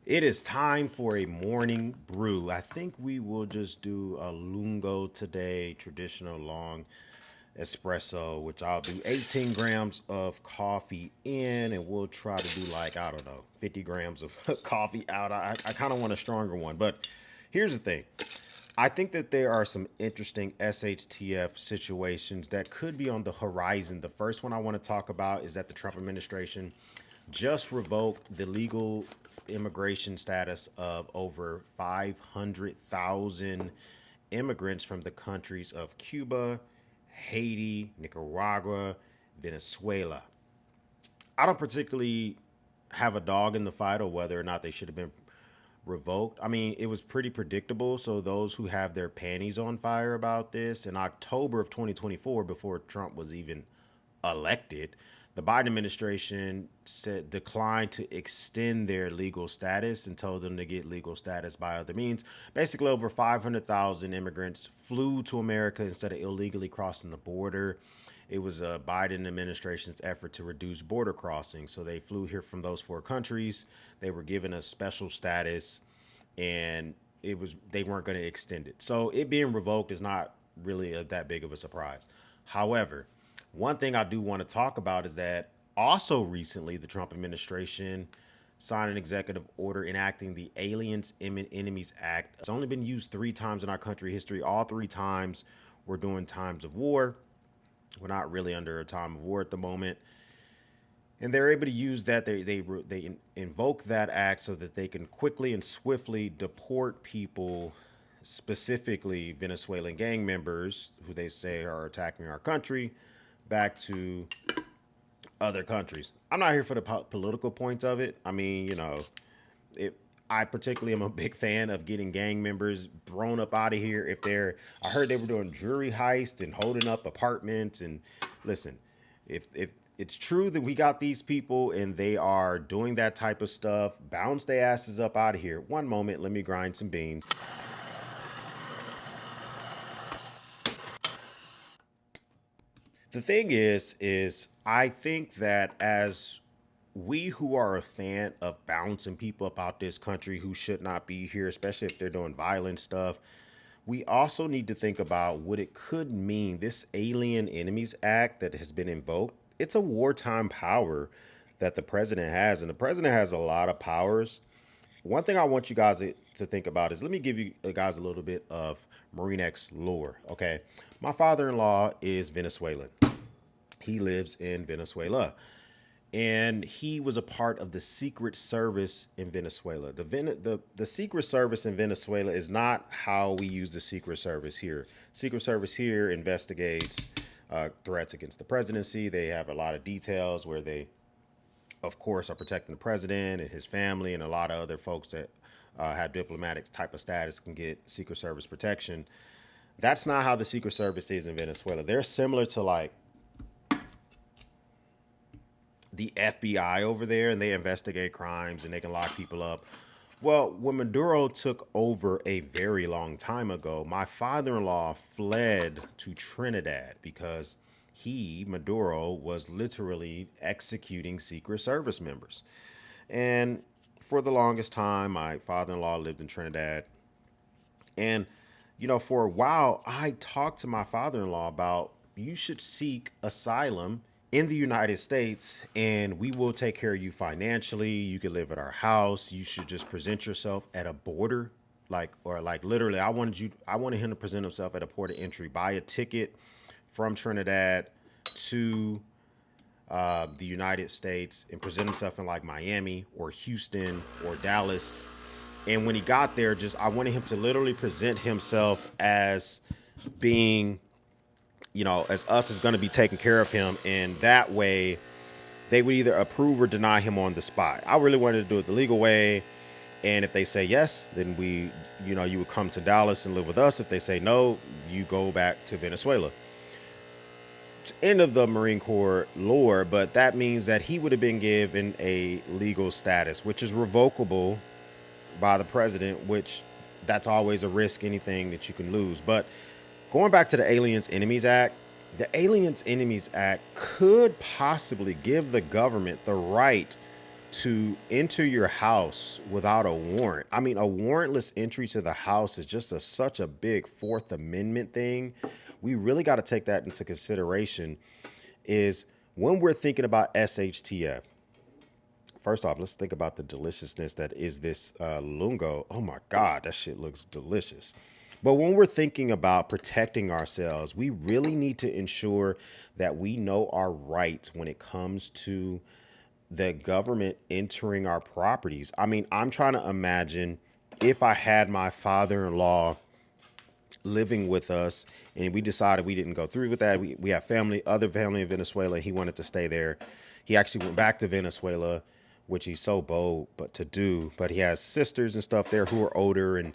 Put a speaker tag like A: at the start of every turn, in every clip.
A: It is time for a morning brew. I think we will just do a lungo today, traditional long espresso, which I'll do 18 grams of coffee in, and we'll try to do like, I don't know, 50 grams of coffee out. I kind of want a stronger one. But here's the thing. I think that there are some interesting SHTF situations that could be on the horizon. The first one I want to talk about is that the Trump administration just revoked the legal immigration status of over 500,000 immigrants from the countries of Cuba, Haiti, Nicaragua, Venezuela. I don't particularly have a dog in the fight or whether or not they should have been revoked. I mean, it was pretty predictable. So those who have their panties on fire about this in October of 2024, before Trump was even elected, the Biden administration said declined to extend their legal status and told them to get legal status by other means. Basically, over 500,000 immigrants flew to America instead of illegally crossing the border. It was a Biden administration's effort to reduce border crossings. So they flew here from those four countries. They were given a special status, and they weren't going to extend it. So it being revoked is not really that big of a surprise. However, one thing I do want to talk about is that also recently the Trump administration signed an executive order enacting the Aliens Enemies Act. It's only been used 3 times in our country history. All 3 times we're doing times of war. We're not really under a time of war at the moment. And they're able to use that. They invoke that act so that they can quickly and swiftly deport people, specifically Venezuelan gang members who they say are attacking our country, back to other countries. I'm not here for the political points of it. I mean, I particularly am a big fan of getting gang members thrown up out of here if I heard they were doing jewelry heist and holding up apartments. And listen, if it's true that we got these people and they are doing that type of stuff, bounce their asses up out of here. One moment, let me grind some beans. The thing is I think that as we who are a fan of bouncing people up out this country who should not be here, especially if they're doing violent stuff, we also need to think about what it could mean. This Alien Enemies Act that has been invoked, it's a wartime power that the president has, and the president has a lot of powers. One thing I want you guys to think about is, let me give you guys a little bit of Marine X lore. Okay. My father in law is Venezuelan. He lives in Venezuela. And he was a part of the Secret Service in Venezuela. The Secret Service in Venezuela is not how we use the Secret Service here. Secret Service here investigates threats against the presidency. They have a lot of details where they, of course, are protecting the president and his family, and a lot of other folks that have diplomatic type of status can get Secret Service protection. That's not how the Secret Service is in Venezuela. They're similar to like the FBI over there, and they investigate crimes and they can lock people up. Well, when Maduro took over a very long time ago, my father-in-law fled to Trinidad because Maduro, was literally executing Secret Service members. And for the longest time, my father-in-law lived in Trinidad. And, for a while, I talked to my father-in-law about, you should seek asylum in the United States and we will take care of you financially. You can live at our house. You should just present yourself at a border, like literally, I wanted him to present himself at a port of entry, buy a ticket from Trinidad to the United States and present himself in like Miami or Houston or Dallas. And when he got there, I wanted him to literally present himself as being, as us is going to be taking care of him. And that way they would either approve or deny him on the spot. I really wanted to do it the legal way. And if they say yes, then you would come to Dallas and live with us. If they say no, you go back to Venezuela. End of the Marine Corps lore, but that means that he would have been given a legal status, which is revocable by the president, which that's always a risk, anything that you can lose. But going back to the Aliens Enemies Act, the Aliens Enemies Act could possibly give the government the right to enter your house without a warrant. I mean, a warrantless entry to the house is just such a big Fourth Amendment thing. We really got to take that into consideration is when we're thinking about SHTF. First off, let's think about the deliciousness that is this lungo. Oh my God, that shit looks delicious. But when we're thinking about protecting ourselves, we really need to ensure that we know our rights when it comes to the government entering our properties. I mean, I'm trying to imagine if I had my father-in-law living with us and we decided we didn't go through with that. We have other family in Venezuela. He wanted to stay there. He actually went back to Venezuela, which he's so bold but to do. But he has sisters and stuff there who are older, and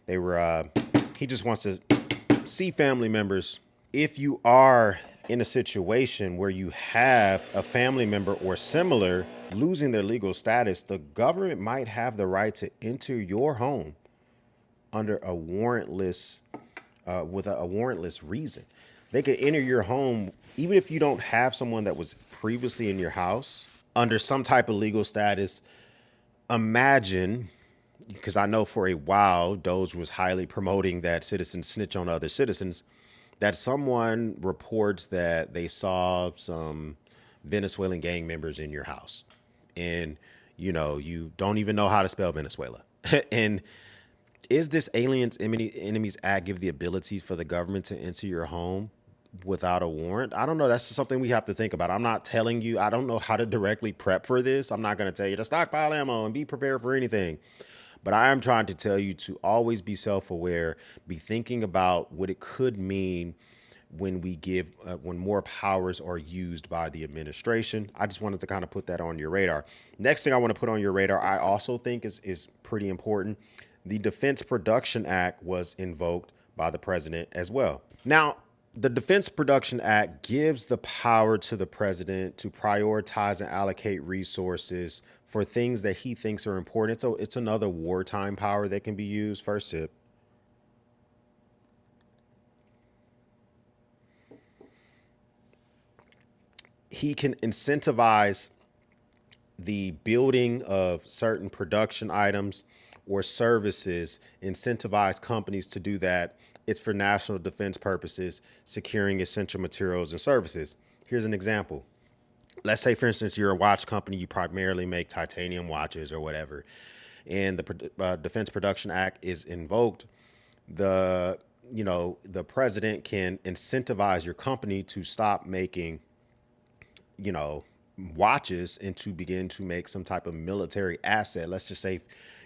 A: they were he just wants to see family members. If you are in a situation where you have a family member or similar losing their legal status, the government might have the right to enter your home under a warrantless with a warrantless reason. They could enter your home even if you don't have someone that was previously in your house under some type of legal status. Imagine, because I know for a while Doge was highly promoting that citizens snitch on other citizens, that someone reports that they saw some Venezuelan gang members in your house, and you don't even know how to spell Venezuela. And is this Aliens Enemies Act give the ability for the government to enter your home without a warrant? I don't know. That's just something we have to think about. I'm not telling you. I don't know how to directly prep for this. I'm not going to tell you to stockpile ammo and be prepared for anything. But I am trying to tell you to always be self-aware, be thinking about what it could mean when when more powers are used by the administration. I just wanted to kind of put that on your radar. Next thing I want to put on your radar, I also think is pretty important. The Defense Production Act was invoked by the president as well. Now, the Defense Production Act gives the power to the president to prioritize and allocate resources for things that he thinks are important. So it's another wartime power that can be used. First sip. He can incentivize the building of certain production items or services, incentivize companies to do that. It's for national defense purposes, securing essential materials and services. Here's an example. Let's say, for instance, you're a watch company, you primarily make titanium watches or whatever, and the Defense Production Act is invoked. The president can incentivize your company to stop making, you know, watches and to begin to make some type of military asset. Let's just say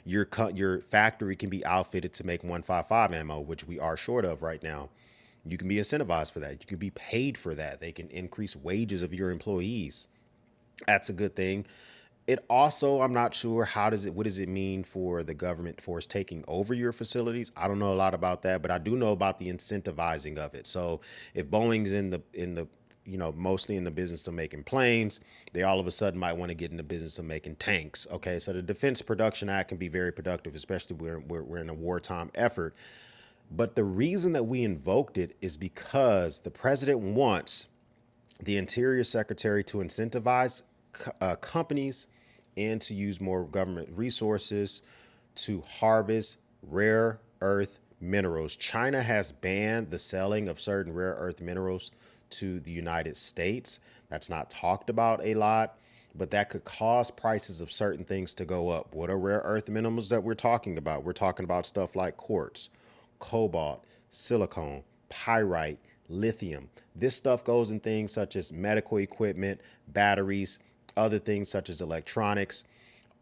A: your factory can be outfitted to make 155 ammo, which we are short of right now. You can be incentivized for that. You can be paid for that. They can increase wages of your employees. That's a good thing. It also, I'm not sure what does it mean for the government force taking over your facilities? I don't know a lot about that, but I do know about the incentivizing of it. So if Boeing's in the mostly in the business of making planes, they all of a sudden might want to get in the business of making tanks. Okay, so the Defense Production Act can be very productive, especially we're in a wartime effort. But the reason that we invoked it is because the president wants the Interior Secretary to incentivize companies and to use more government resources to harvest rare earth minerals. China has banned the selling of certain rare earth minerals to the United States. That's not talked about a lot, but that could cause prices of certain things to go up. What are rare earth minerals that we're talking about? We're talking about stuff like quartz, cobalt, silicon, pyrite, lithium. This stuff goes in things such as medical equipment, batteries, other things such as electronics.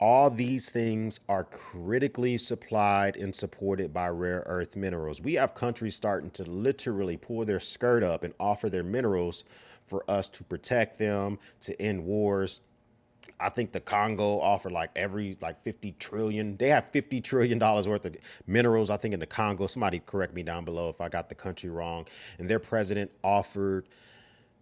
A: All these things are critically supplied and supported by rare earth minerals. We have countries starting to literally pull their skirt up and offer their minerals for us to protect them, to end wars. I think the Congo offered like 50 trillion. They have $50 trillion worth of minerals, I think, in the Congo. Somebody correct me down below if I got the country wrong. And their president offered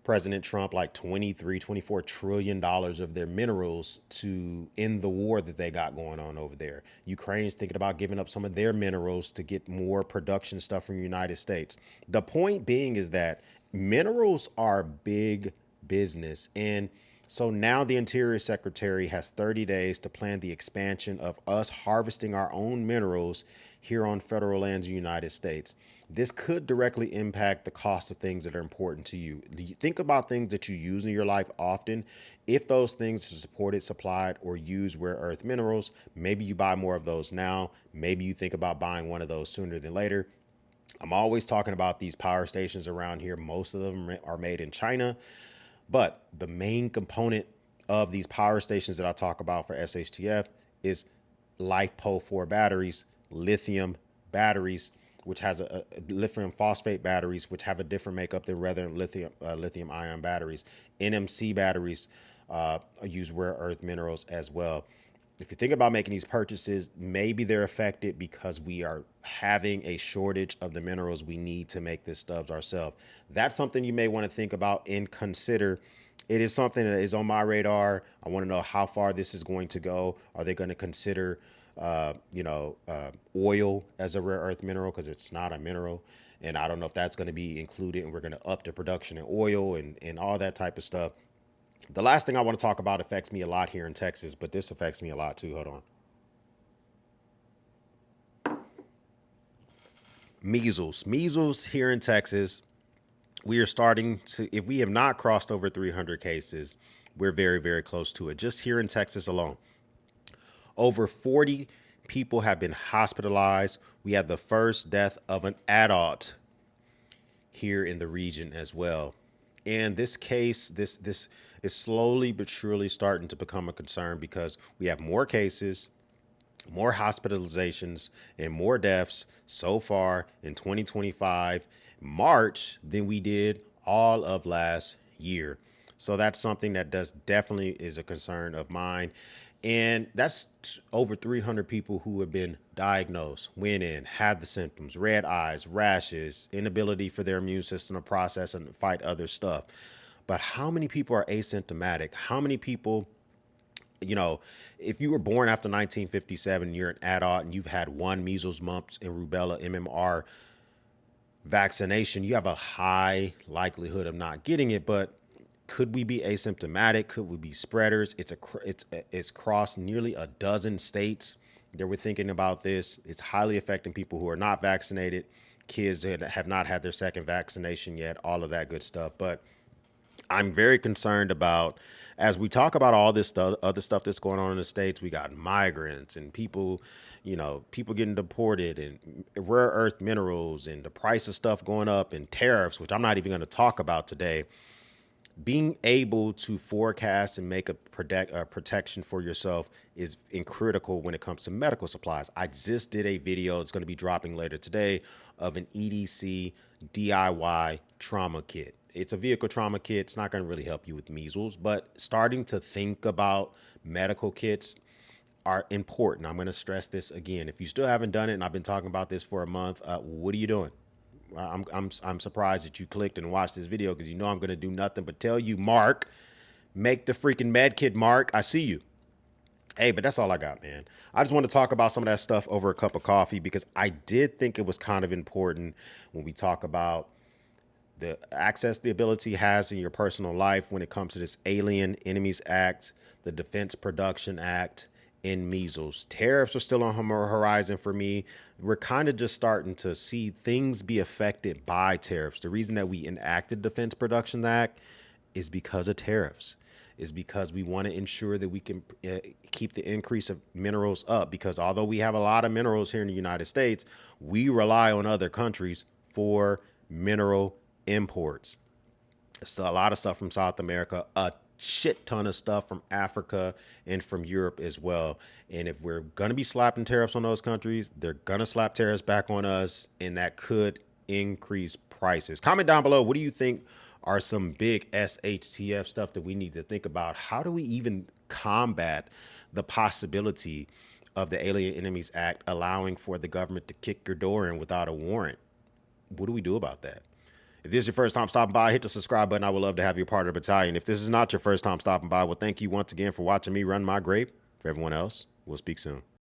A: President Trump like 24 trillion dollars of their minerals to end the war that they got going on over there. Ukraine's thinking about giving up some of their minerals to get more production stuff from the United States. The point being is that minerals are big business, and So now the Interior Secretary has 30 days to plan the expansion of us harvesting our own minerals here on federal lands in the United States. This could directly impact the cost of things that are important to you. Think about things that you use in your life often. If those things are supported, supplied, or use rare earth minerals, maybe you buy more of those now. Maybe you think about buying one of those sooner than later. I'm always talking about these power stations around here. Most of them are made in China. But the main component of these power stations that I talk about for SHTF is LiFePO 4 batteries, lithium batteries, which has a lithium phosphate batteries, which have a different makeup than rather lithium ion batteries. NMC batteries use rare earth minerals as well. If you think about making these purchases, maybe they're affected because we are having a shortage of the minerals we need to make this stuff ourselves. That's something you may want to think about and consider. It is something that is on my radar. I want to know how far this is going to go. Are they going to consider, oil as a rare earth mineral because it's not a mineral? And I don't know if that's going to be included, and we're going to up the production in oil and all that type of stuff. The last thing I want to talk about affects me a lot here in Texas, but this affects me a lot too. Hold on. Measles. Measles here in Texas. We are starting to, if we have not crossed over 300 cases, we're very, very close to it. Just here in Texas alone, over 40 people have been hospitalized. We had the first death of an adult here in the region as well. And this case, this is slowly but surely starting to become a concern because we have more cases, more hospitalizations, and more deaths so far in 2025 March than we did all of last year. So that's something that does definitely is a concern of mine. And that's over 300 people who have been diagnosed, went in, had the symptoms, red eyes, rashes, inability for their immune system to process and fight other stuff. But how many people are asymptomatic? How many people, if you were born after 1957, you're an adult and you've had one measles, mumps, and rubella MMR vaccination, you have a high likelihood of not getting it. But could we be asymptomatic? Could we be spreaders? It's crossed nearly a dozen states that we're thinking about this. It's highly affecting people who are not vaccinated, kids that have not had their second vaccination yet, all of that good stuff. But I'm very concerned about, as we talk about all this stuff, other stuff that's going on in the States, we got migrants and people, people getting deported and rare earth minerals and the price of stuff going up and tariffs, which I'm not even going to talk about today. Being able to forecast and make a protection for yourself is critical when it comes to medical supplies. I just did a video, it's going to be dropping later today, of an EDC DIY trauma kit. It's a vehicle trauma kit. It's not going to really help you with measles, but starting to think about medical kits are important. I'm going to stress this again. If you still haven't done it, and I've been talking about this for a month, what are you doing? I'm surprised that you clicked and watched this video because I'm going to do nothing but tell you, Mark, make the freaking med kit, Mark. I see you. Hey, but that's all I got, man. I just want to talk about some of that stuff over a cup of coffee because I did think it was kind of important when we talk about the access the ability has in your personal life when it comes to this Alien Enemies Act, the Defense Production Act, and measles. Tariffs are still on the horizon for me. We're kind of just starting to see things be affected by tariffs. The reason that we enacted Defense Production Act is because of tariffs. Is because we want to ensure that we can keep the increase of minerals up. Because although we have a lot of minerals here in the United States, we rely on other countries for mineral imports. Still a lot of stuff from South America, a shit ton of stuff from Africa and from Europe as well. And if we're going to be slapping tariffs on those countries, they're going to slap tariffs back on us, and that could increase prices. Comment down below. What do you think are some big SHTF stuff that we need to think about? How do we even combat the possibility of the Alien Enemies Act allowing for the government to kick your door in without a warrant? What do we do about that? If this is your first time stopping by, hit the subscribe button. I would love to have you part of the battalion. If this is not your first time stopping by, well, thank you once again for watching me run my grave. For everyone else, we'll speak soon.